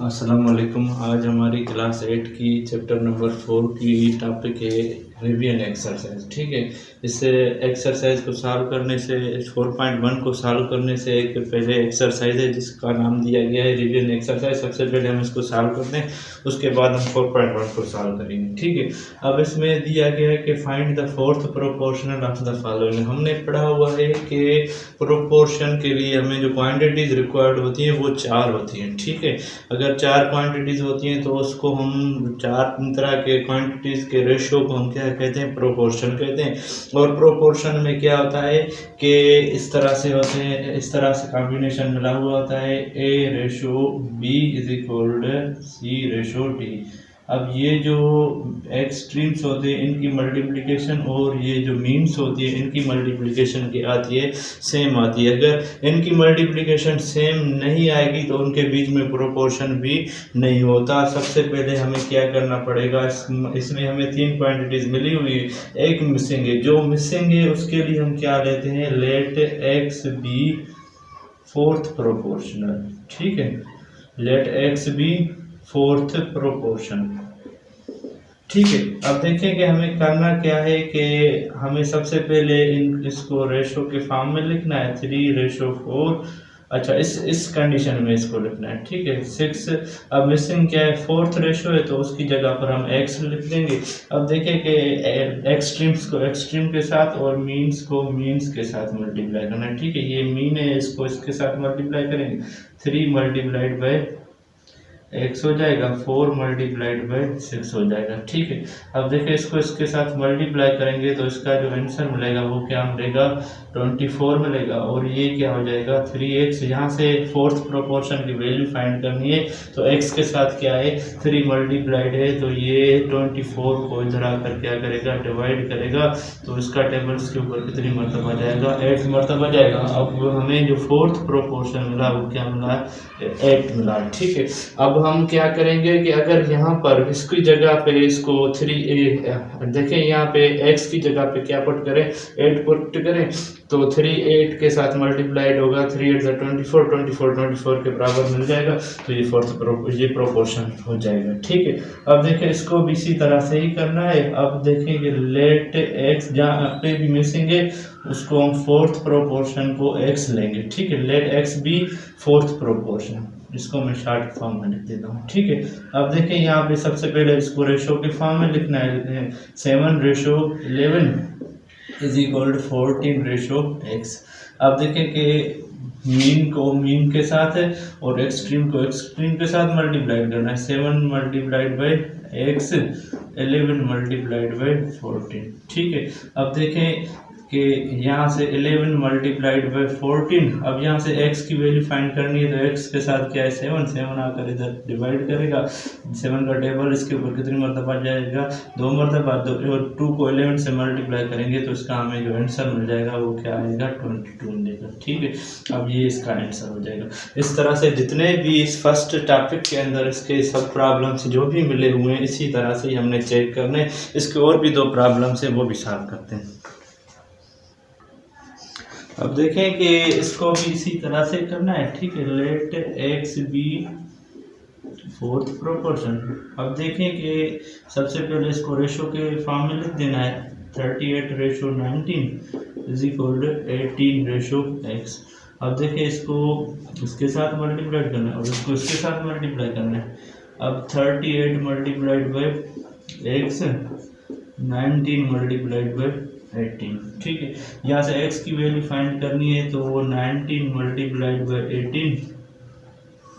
अस्सलाम वालेकुम। आज हमारी क्लास 8 की चैप्टर नंबर 4 की टॉपिक है रिवीजन एक्सरसाइज। ठीक है, इस एक्सरसाइज को सॉल्व करने से 4.1 को सॉल्व करने से एक पहले एक्सरसाइज है जिसका नाम दिया गया है रिवीजन एक्सरसाइज। सबसे पहले हम इसको सॉल्व करते हैं, उसके बाद हम 4.1 को सॉल्व करेंगे। ठीक है, अब इसमें दिया गया है कि find the fourth proportional of the following. हमने पढ़ा हुआ है कि प्रोपोर्शन के लिए हमें जो क्वांटिटीज रिक्वायर्ड होती हैं वो 4 होती हैं। ठीक है, अगर 4 क्वांटिटीज़ होती हैं तो उसको हम 4 तरह के क्वांटिटीज़ के रेशो को हम क्या कहते हैं, प्रोपोर्शन कहते हैं। और प्रोपोर्शन में क्या होता है कि इस तरह से होते हैं, इस तरह से कॉम्बिनेशन मिला हुआ होता है A ratio B is equal C ratio D। अब ये जो एक्सट्रीम्स होते हैं इनकी मल्टीप्लिकेशन और ये जो मीन्स होती है इनकी मल्टीप्लिकेशन की आती है, सेम आती है। अगर इनकी मल्टीप्लिकेशन सेम नहीं आएगी तो उनके बीच में प्रोपोर्शन भी नहीं होता। सबसे पहले हमें क्या करना पड़ेगा, इसमें हमें 3 क्वांटिटीज मिली हुई है, एक मिसिंग है। जो मिसिंग है उसके लिए हम क्या लेते हैं, let x be fourth proportional. ठीक है, let x be fourth proportion. ठीक है, अब देखें कि हमें करना क्या है कि हमें सबसे पहले इसको रेशो के फॉर्म में लिखना है, 3:4। अच्छा, इस कंडीशन में इसको लिखना है। ठीक है, 6। अब मिसिंग क्या है, फोर्थ रेशो है तो उसकी जगह पर हम x लिख देंगे। अब देखें कि एक्सट्रीम्स को एक्सट्रीम के साथ और मीन्स को मीन्स के साथ मल्टीप्लाई करना है। ठीक है, ये मीन है, इसको इसके साथ मल्टीप्लाई करेंगे, 3 मल्टीप्लाइड बाई x हो जाएगा, 4 मल्टीप्लाइड बाई 6 हो जाएगा। ठीक है, अब देखिए इसको इसके साथ मल्टीप्लाई करेंगे तो इसका जो आंसर मिलेगा वो क्या मिलेगा, 24 मिलेगा। और ये क्या हो जाएगा, 3x। यहाँ से फोर्थ प्रोपोर्शन की वैल्यू फाइंड करनी है तो x के साथ क्या है, 3 मल्टीप्लाइड है तो ये 24 को इधर आकर क्या करेगा, डिवाइड करेगा। तो इसका टेबल इसके ऊपर कितनी मरतबा जाएगा, 8 मरतबा जाएगा। अब हमें जो फोर्थ प्रोपोर्शन मिला वो क्या मिला, 8 मिला। ठीक है, अब हम क्या करेंगे कि अगर यहाँ पर इसकी जगह पे इसको 3 देखें, यहाँ पे x की जगह पे क्या पुट करें, 8 पुट करें तो 3 8 के साथ मल्टीप्लाइड होगा, 3 8 24 के बराबर मिल जाएगा। तो ये प्रोपोर्शन हो जाएगा। ठीक है, अब देखें इसको भी इसी तरह से ही करना है। अब देखेंगे लेट x, जहाँ पे भी मिसिंग है उसको हम फोर्थ प्रोपोर्शन को x लेंगे। ठीक है, let x be fourth proportion, इसको मैं शॉर्ट फॉर्म में लिख देता हूँ। ठीक है, अब देखें यहाँ पे सबसे पहले इसको रेशो के फॉर्म में लिखना है, 7:11 इज इक्वल 14:x। अब देखें कि मीन को मीन के साथ है और एक्सट्रीम को एक्सट्रीम के साथ मल्टीप्लाइड करना है, 7 multiplied by x, 11 multiplied by 14। ठीक है, अब देखें कि यहाँ से 11 मल्टीप्लाइड बाई 14। अब यहाँ से x की वैल्यू फाइंड करनी है तो x के साथ क्या है, 7 आकर इधर डिवाइड करेगा। 7 का टेबल इसके ऊपर कितनी मरतबा जाएगा, 2 मरतबा। और 2 को 11 से मल्टीप्लाई करेंगे तो इसका हमें जो आंसर मिल जाएगा वो क्या आएगा, 22 मिलेगा। ठीक है, अब ये इसका आंसर हो जाएगा। इस तरह से जितने भी इस फर्स्ट टॉपिक के अंदर इसके सब प्रॉब्लम्स जो भी मिले हुए हैं इसी तरह से ही हमने चेक करने। इसके और भी 2 प्रॉब्लम्स हैं वो भी सॉल्व करते हैं। अब देखें कि इसको भी इसी तरह से करना है। ठीक है, let x be fourth proportion. अब देखें कि सबसे पहले इसको रेशो के फॉर्म में लिख देना है, 38:19 इज इक्वल 18:x। अब देखें इसको इसके साथ मल्टीप्लाई करना है और इसको इसके साथ मल्टीप्लाई करना है। अब 38 multiplied by x, 19 multiplied by 18। ठीक है, यहाँ से x की वैल्यू फाइंड करनी है तो वो 19 मल्टीप्लाइड बाई 18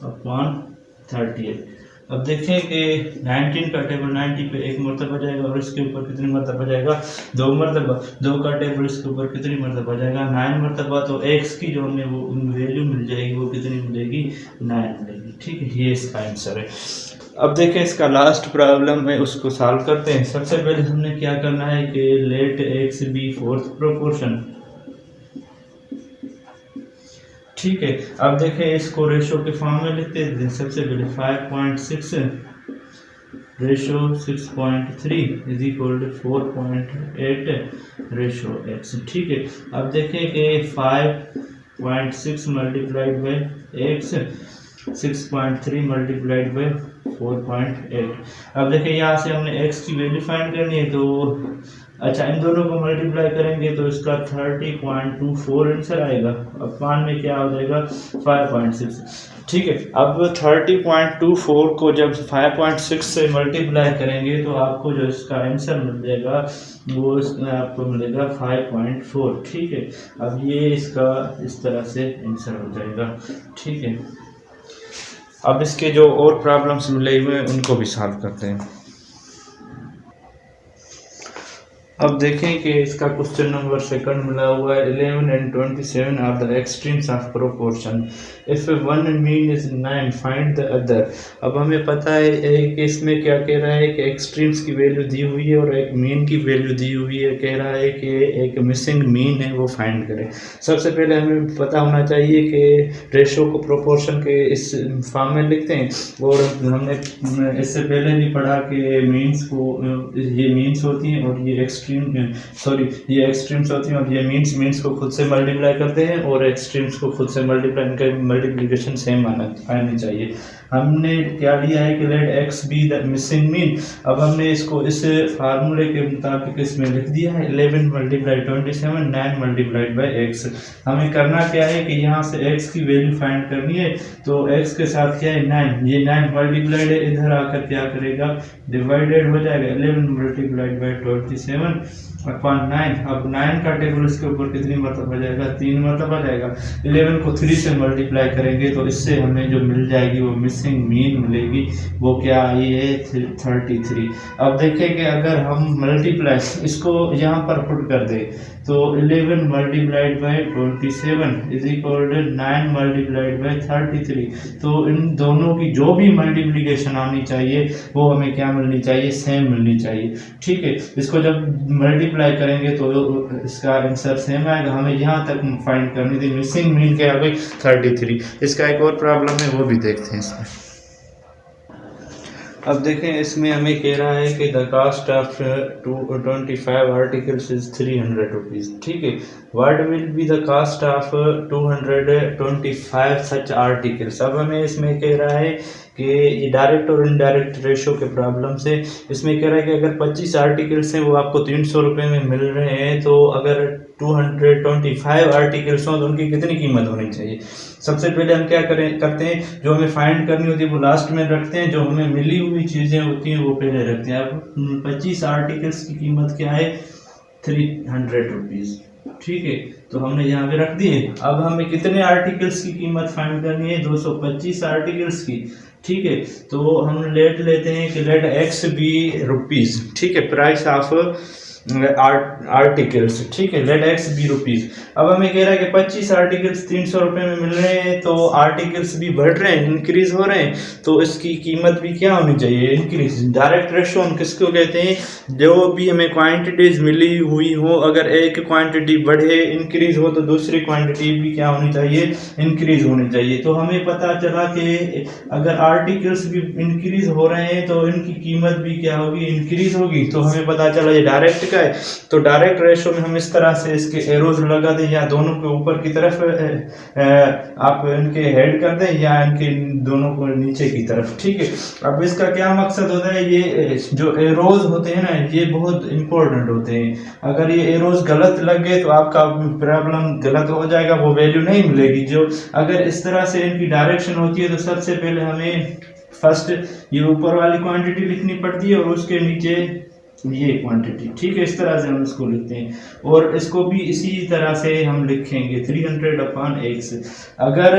अपॉन 38। अब देखें कि 19 का टेबल 90 पे 1 मरतबा जाएगा और इसके ऊपर कितनी मरतबा जाएगा, 2 मरतबा। 2 का टेबल इसके ऊपर कितनी मरतबा जाएगा, 9 मरतबा। तो x की जो हमें वो वैल्यू मिल जाएगी वो कितनी मिलेगी, 9 मिलेगी। ठीक है, ये इसका आंसर है। अब देखें इसका लास्ट प्रॉब्लम है उसको सॉल्व करते हैं। सबसे पहले हमने क्या करना है कि let x be fourth proportion. ठीक है, अब देखें इसको रेशो के फॉर्म में लिखते हैं। सबसे पहले 5.6 ratio 6.3 is equal to 4.8 ratio x। ठीक है, अब देखें कि 5.6 multiplied by x 6.3 multiplied by 4.8। अब देखिए यहाँ से हमने x की वैल्यू फाइंड करनी है, तो अच्छा इन दोनों को मल्टीप्लाई करेंगे तो इसका 30.24 आंसर आएगा। अब पान में क्या हो जाएगा 5.6। ठीक है, अब 30.24 को जब 5.6 से मल्टीप्लाई करेंगे तो आपको जो इसका आंसर मिल जाएगा वो इसमें आपको मिलेगा 5.4। ठीक है, अब ये इसका इस तरह से आंसर हो जाएगा। ठीक है, अब इसके जो और प्रॉब्लम्स मिले हुए हैं उनको भी सॉल्व करते हैं। अब देखें कि इसका क्वेश्चन नंबर सेकंड मिला हुआ है 11 and 27 are the extremes of proportion, if one mean is 9 find the other. अब हमें पता है कि इसमें क्या कह रहा है कि एक्सट्रीम्स की वैल्यू दी हुई है और एक मीन की वैल्यू दी हुई है। कह रहा है कि एक मिसिंग मीन है वो फाइंड करें। सबसे पहले हमें पता होना चाहिए कि रेशो को प्रोपोर्शन के इस फॉर्म में लिखते हैं, और हमने इससे पहले भी पढ़ा कि मीन्स को ये मीन्स होती हैं और ये ये एक्सट्रीम्स होती हैं, और ये मीन्स को खुद से मल्टीप्लाई करते हैं और एक्सट्रीम्स को खुद से मल्टीप्लाई, इनका मल्टीप्लिकेशन सेम आनी चाहिए। हमने क्या लिया है कि let x be the missing mean. अब हमने इसको इस फार्मूले के मुताबिक इसमें लिख दिया है 11 मल्टीप्लाई 27 9 मल्टीप्लाइड बाई एक्स। हमें करना क्या है कि यहाँ से एक्स की वैल्यू फाइंड करनी है, तो एक्स के साथ क्या है 9, ये 9 मल्टीप्लाइड है, इधर आकर क्या करेगा डिवाइडेड हो जाएगा 11 मल्टीप्लाइड बाई 27 अपॉन 9। अब 9 का टेबल इसके ऊपर कितनी मरतबा जाएगा 3 मरतबा जाएगा। 11 को 3 से मल्टीप्लाई करेंगे तो इससे हमें जो मिल जाएगी वो मिसिंग मीन मिलेगी, वो क्या आई है 33। अब देखें कि अगर हम मल्टीप्लाई इसको यहाँ पर पुट कर दें तो 11 multiplied by 27 is equal to 9 multiplied by 33। तो इन दोनों की जो भी मल्टीप्लिकेशन आनी चाहिए वो हमें क्या मिलनी चाहिए सेम मिलनी चाहिए। ठीक है, इसको जब मल्टीप्लाई करेंगे तो इसका आंसर सेम आएगा। हमें यहाँ तक फाइंड करनी थी, मिसिंग मीन क्या आ गई 33। इसका एक और प्रॉब्लम है वो भी देखते हैं इसमें। अब देखें इसमें हमें कह रहा है कि the cost of 25 articles is 300 rupees. ठीक है, what will be the cost of 225 such articles. अब हमें इसमें कह रहा है कि ये डायरेक्ट और इनडायरेक्ट रेशो के प्रॉब्लम से इसमें कह रहा है कि अगर 25 आर्टिकल्स हैं वो आपको 300 रुपये में मिल रहे हैं, तो अगर 225 आर्टिकल्स हों तो उनकी कितनी कीमत होनी चाहिए। सबसे पहले हम क्या करते हैं, जो हमें फाइंड करनी होती है वो लास्ट में रखते हैं, जो हमें मिली हुई चीज़ें होती हैं वो पहले रखते हैं। अब 25 आर्टिकल्स की कीमत क्या है 300 रुपीज़। ठीक है, तो हमने यहाँ पे रख दिए। अब हमें कितने आर्टिकल्स की कीमत फाइंड करनी है 225 आर्टिकल्स की। ठीक है, तो हम लेट लेते हैं कि लेट एक्स बी रुपीज़। ठीक है, प्राइस ऑफ आर्टिकल्स। ठीक है, लेट एक्स बी रुपीज़। अब हमें कह रहा है कि 25 आर्टिकल्स 300 रुपये में मिल रहे हैं, तो आर्टिकल्स भी बढ़ रहे हैं, इंक्रीज हो रहे हैं, तो इसकी कीमत भी क्या होनी चाहिए इंक्रीज। डायरेक्ट रेशो हम किसको कहते हैं, जो भी हमें क्वांटिटीज मिली हुई हो, अगर एक क्वांटिटी बढ़े इंक्रीज हो तो दूसरी क्वांटिटी भी क्या होनी चाहिए इंक्रीज होनी चाहिए। तो हमें पता चला कि अगर आर्टिकल्स भी इंक्रीज हो रहे हैं तो इनकी कीमत भी क्या होगी इंक्रीज होगी। तो हमें पता चला ये डायरेक्ट का है, तो डायरेक्ट रेशो में हम इस तरह से इसके एरोज लगा दें, या दोनों के ऊपर की तरफ आप इनके हेड कर दें या इनके दोनों को नीचे की तरफ। ठीक है, अब इसका क्या मकसद होता है, ये जो एरोज होते हैं ना ये बहुत इंपॉर्टेंट होते हैं। अगर ये एरोज गलत लग गए तो आपका प्रॉब्लम गलत हो जाएगा, वो वैल्यू नहीं मिलेगी। जो अगर इस तरह से इनकी डायरेक्शन होती है तो सबसे पहले हमें फर्स्ट ये ऊपर वाली क्वांटिटी लिखनी पड़ती है और उसके नीचे ये क्वांटिटी। ठीक है, इस तरह से हम इसको लिखते हैं, और इसको भी इसी तरह से हम लिखेंगे 300 अपॉन x। अगर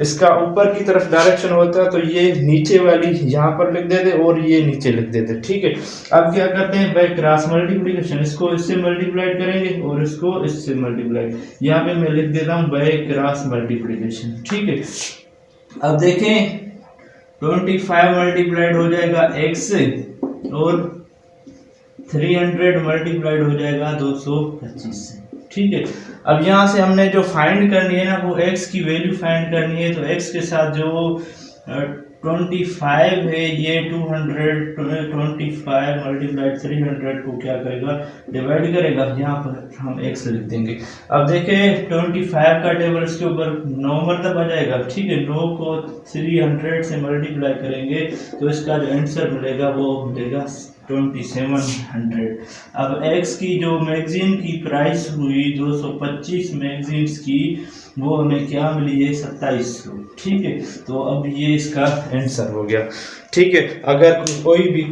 इसका ऊपर की तरफ डायरेक्शन होता तो ये नीचे वाली यहाँ पर लिख देते और ये नीचे लिख देते। ठीक है, अब क्या करते हैं बाय क्रॉस मल्टीप्लिकेशन, इसको इससे मल्टीप्लाई करेंगे और इसको इससे मल्टीप्लाई, यहाँ पे मैं लिख देता हूँ बाय क्रॉस मल्टीप्लिकेशन। ठीक है, अब देखें 25 मल्टीप्लाइड हो जाएगा x और 300 मल्टीप्लाइड हो जाएगा 225 से। ठीक है, अब यहाँ से हमने जो फाइंड करनी है ना वो x की वैल्यू फाइंड करनी है, तो x के साथ जो 25 है, ये 225 मल्टीप्लाइड 300 को क्या करेगा, डिवाइड करेगा। यहाँ पर हम x लिख देंगे। अब देखें 25 का टेबल इसके ऊपर 9 मरतबा जाएगा, ठीक है। 9 को 300 से मल्टीप्लाई करेंगे तो इसका जो आंसर मिलेगा वो मिलेगा 2700। अब x की जो मैगजीन की प्राइस हुई 225 मैगजीन्स की, वो हमें क्या मिली है 2700, ठीक है। तो अब ये इसका आंसर हो गया, ठीक है। अगर कोई भी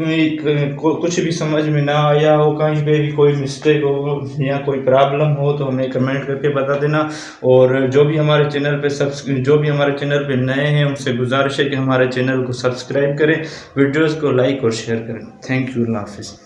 कुछ भी समझ में ना आया हो, कहीं पे भी कोई मिस्टेक हो या कोई प्रॉब्लम हो तो हमें कमेंट करके बता देना। और जो भी हमारे चैनल पे नए हैं उनसे गुजारिश है कि हमारे चैनल को सब्सक्राइब करें, वीडियोस को लाइक और शेयर करें। थैंक यू, अल्लाह हाफिज़।